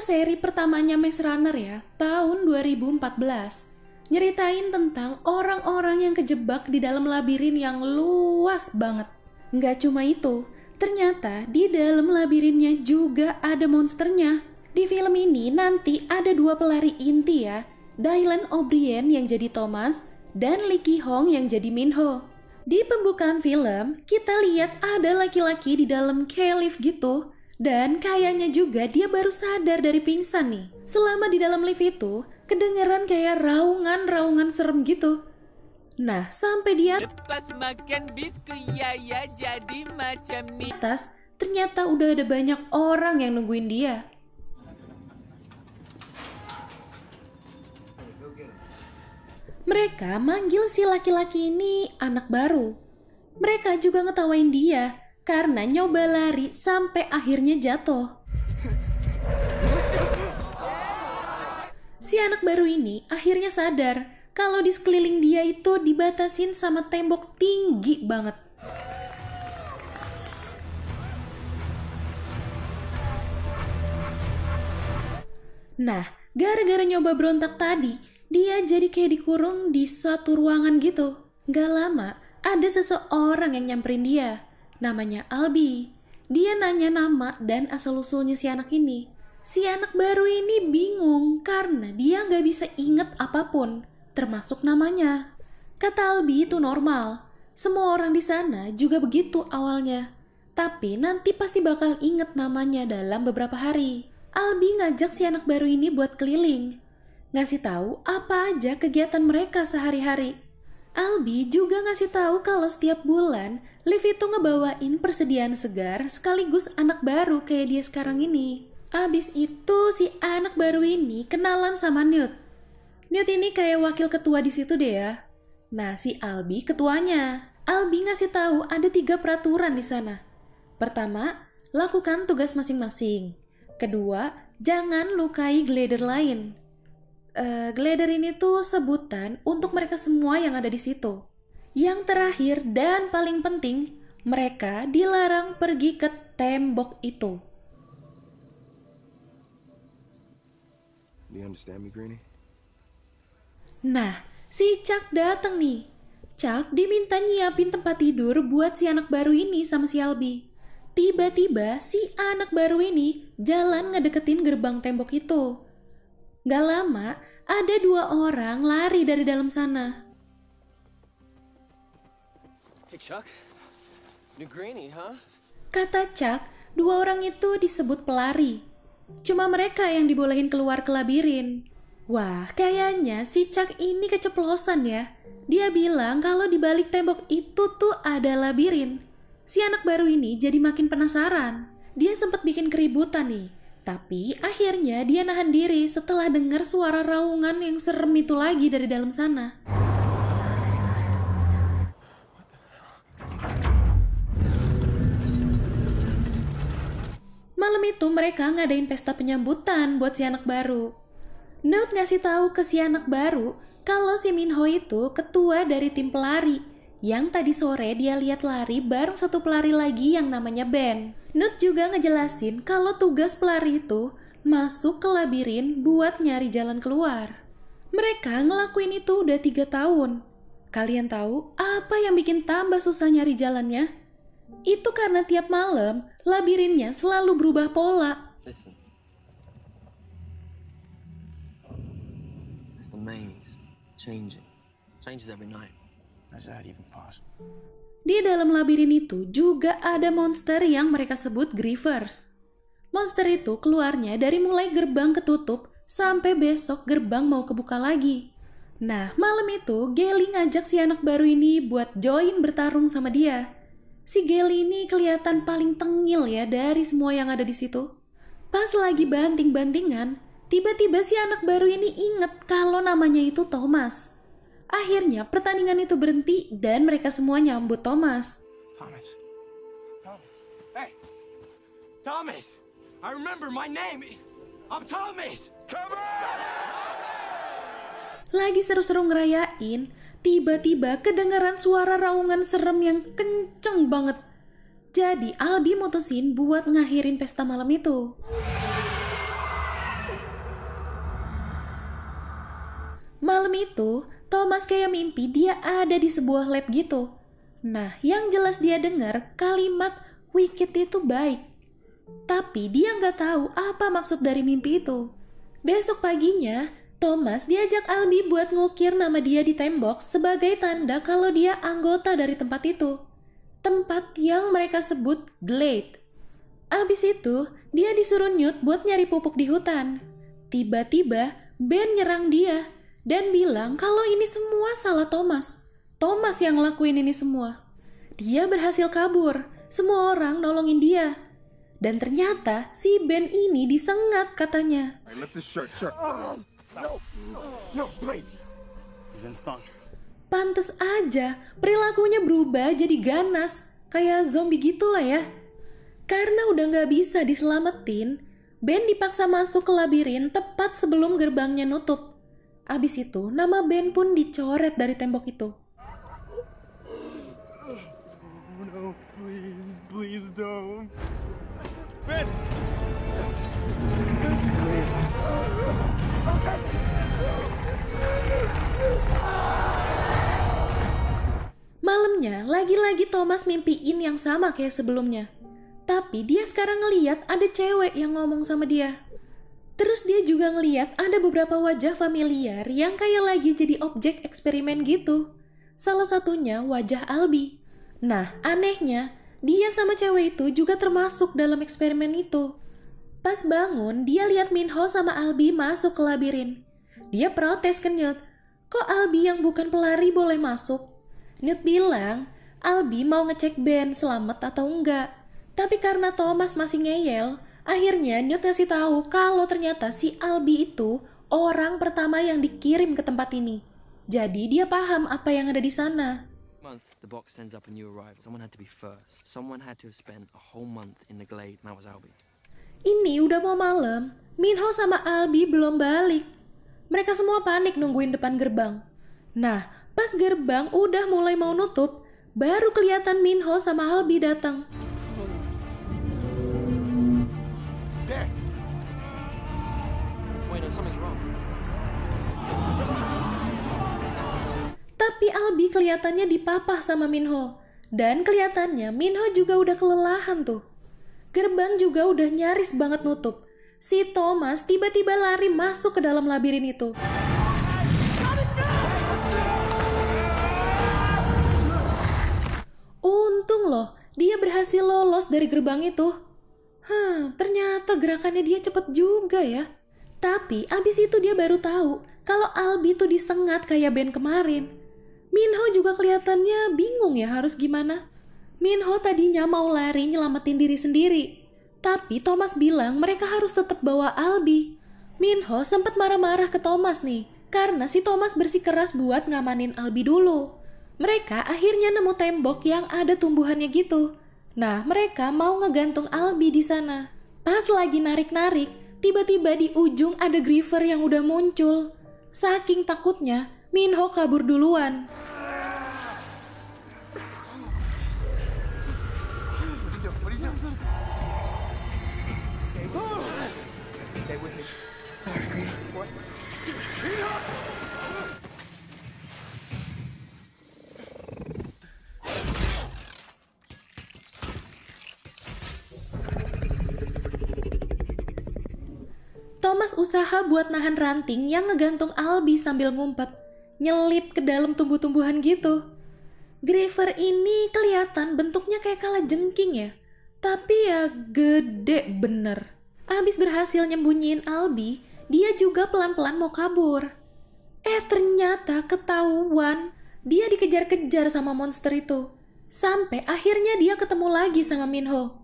seri pertamanya Maze Runner ya, tahun 2014. Nyeritain tentang orang-orang yang kejebak di dalam labirin yang luas banget. Nggak cuma itu, ternyata di dalam labirinnya juga ada monsternya. Di film ini nanti ada dua pelari inti ya, Dylan O'Brien yang jadi Thomas, dan Lee Ki Hong yang jadi Minho. Di pembukaan film, kita lihat ada laki-laki di dalam lift gitu, dan kayaknya juga dia baru sadar dari pingsan nih. Selama di dalam lift itu, kedengeran kayak raungan serem gitu. Nah, sampai dia Lepas makan biskuit ya jadi macam nih. atas, ternyata udah ada banyak orang yang nungguin dia. Mereka manggil si laki-laki ini anak baru. Mereka juga ngetawain dia karena nyoba lari sampai akhirnya jatuh. Si anak baru ini akhirnya sadar kalau di sekeliling dia itu dibatasin sama tembok tinggi banget. Nah, gara-gara nyoba berontak tadi, dia jadi kayak dikurung di suatu ruangan gitu. Gak lama, ada seseorang yang nyamperin dia. Namanya Albi. Dia nanya nama dan asal-usulnya si anak ini. Si anak baru ini bingung karena dia nggak bisa inget apapun, termasuk namanya. Kata Albi itu normal. Semua orang di sana juga begitu awalnya. Tapi nanti pasti bakal inget namanya dalam beberapa hari. Albi ngajak si anak baru ini buat keliling, ngasih tahu apa aja kegiatan mereka sehari-hari. Albi juga ngasih tahu kalau setiap bulan Liv itu ngebawain persediaan segar sekaligus anak baru kayak dia sekarang ini. Abis itu si anak baru ini kenalan sama Newt. Newt ini kayak wakil ketua di situ deh ya. Nah, si Albi ketuanya. Albi ngasih tahu ada 3 peraturan di sana. Pertama, lakukan tugas masing-masing. Kedua, jangan lukai glider lain. Glider ini tuh sebutan untuk mereka semua yang ada di situ. Yang terakhir dan paling penting, mereka dilarang pergi ke tembok itu. Do you understand me, Greenie? Nah, si Chuck dateng nih. Chuck diminta nyiapin tempat tidur buat si anak baru ini sama si Albi. Tiba-tiba si anak baru ini jalan ngedeketin gerbang tembok itu. Gak lama, ada 2 orang lari dari dalam sana. Hey Chuck, new Greenie, huh? Kata Chuck, 2 orang itu disebut pelari. Cuma mereka yang dibolehin keluar ke labirin. Wah, kayaknya si Chuck ini keceplosan ya. Dia bilang kalau di balik tembok itu tuh ada labirin. Si anak baru ini jadi makin penasaran. Dia sempat bikin keributan nih. Tapi akhirnya dia nahan diri setelah dengar suara raungan yang serem itu lagi dari dalam sana. Malam itu mereka ngadain pesta penyambutan buat si anak baru. Newt ngasih tahu ke si anak baru kalau si Minho itu ketua dari tim pelari. Yang tadi sore dia lihat lari bareng satu pelari lagi yang namanya Ben. Newt juga ngejelasin kalau tugas pelari itu masuk ke labirin buat nyari jalan keluar. Mereka ngelakuin itu udah 3 tahun. Kalian tahu apa yang bikin tambah susah nyari jalannya? Itu karena tiap malam labirinnya selalu berubah pola. Listen. It's the maze. Changing. Changes every night. How's that even possible? Di dalam labirin itu juga ada monster yang mereka sebut Grievers. Monster itu keluarnya dari mulai gerbang ketutup sampai besok gerbang mau kebuka lagi. Nah, malam itu Gally ngajak si anak baru ini buat join bertarung sama dia. Si Gally ini kelihatan paling tengil ya dari semua yang ada di situ. Pas lagi banting-bantingan, tiba-tiba si anak baru ini inget kalau namanya itu Thomas. Akhirnya pertandingan itu berhenti dan mereka semua nyambut Thomas. Thomas. Hey! Thomas! I remember my name! I'm Thomas! Lagi seru-seru ngerayain, tiba-tiba kedengaran suara raungan serem yang kenceng banget. Jadi Albi mutusin buat ngakhirin pesta malam itu. Malam itu, Thomas kayak mimpi dia ada di sebuah lab gitu. Nah, yang jelas dia dengar kalimat Wicked itu baik. Tapi dia nggak tahu apa maksud dari mimpi itu. Besok paginya, Thomas diajak Albie buat ngukir nama dia di tembok sebagai tanda kalau dia anggota dari tempat itu. Tempat yang mereka sebut Glade. Abis itu, dia disuruh Newt buat nyari pupuk di hutan. Tiba-tiba, Ben nyerang dia dan bilang kalau ini semua salah Thomas. Thomas yang ngelakuin ini semua. Dia berhasil kabur, semua orang nolongin dia. Dan ternyata si Ben ini disengat katanya. All right, lift this shirt. No, please. He's been stung. Pantes aja, perilakunya berubah jadi ganas, kayak zombie gitulah ya. Karena udah gak bisa diselamatin, Ben dipaksa masuk ke labirin tepat sebelum gerbangnya nutup. Abis itu, nama Ben pun dicoret dari tembok itu. No, please don't. Ben! Malamnya, lagi-lagi Thomas mimpiin yang sama kayak sebelumnya. Tapi dia sekarang ngeliat ada cewek yang ngomong sama dia. Terus dia juga ngeliat ada beberapa wajah familiar yang kayak lagi jadi objek eksperimen gitu. Salah satunya wajah Albie. Nah, anehnya, dia sama cewek itu juga termasuk dalam eksperimen itu. Pas bangun, dia lihat Minho sama Albie masuk ke labirin. Dia protes ke Newt, kok Albie yang bukan pelari boleh masuk? Newt bilang, Albie mau ngecek Ben selamat atau enggak. Tapi karena Thomas masih ngeyel, akhirnya Newt ngasih tahu kalau ternyata si Albie itu orang pertama yang dikirim ke tempat ini. Jadi dia paham apa yang ada di sana. Month the box sends up a new arrival. Someone had to be first. Someone had to have spent a whole month in the glade, and that was Albie. Ini udah mau malam, Minho sama Albie belum balik. Mereka semua panik nungguin depan gerbang. Nah, pas gerbang udah mulai mau nutup, baru kelihatan Minho sama Albie datang. There! Wait, no, something's wrong. Tapi Albie kelihatannya dipapah sama Minho. Dan kelihatannya Minho juga udah kelelahan tuh. Gerbang juga udah nyaris banget nutup. Si Thomas tiba-tiba lari masuk ke dalam labirin itu. Untung loh, dia berhasil lolos dari gerbang itu. Ternyata gerakannya dia cepet juga ya. Tapi abis itu dia baru tahu kalau Albie tuh disengat kayak Ben kemarin. Minho juga kelihatannya bingung ya harus gimana. Minho tadinya mau lari nyelamatin diri sendiri. Tapi Thomas bilang mereka harus tetap bawa Albie. Minho sempat marah-marah ke Thomas nih, karena si Thomas bersikeras buat ngamanin Albie dulu. Mereka akhirnya nemu tembok yang ada tumbuhannya gitu. Nah, mereka mau ngegantung Albie di sana. Pas lagi narik-narik, tiba-tiba di ujung ada Griever yang udah muncul. Saking takutnya, Minho kabur duluan. Stay with me. Sorry. What? Thomas usaha buat nahan ranting yang ngegantung Albie sambil ngumpet, nyelip ke dalam tumbuh-tumbuhan gitu. Griever ini kelihatan bentuknya kayak kalajengking ya, tapi ya gede bener. Abis berhasil nyembunyiin Albie, dia juga pelan-pelan mau kabur. Ternyata ketahuan, dia dikejar-kejar sama monster itu. Sampai akhirnya dia ketemu lagi sama Minho.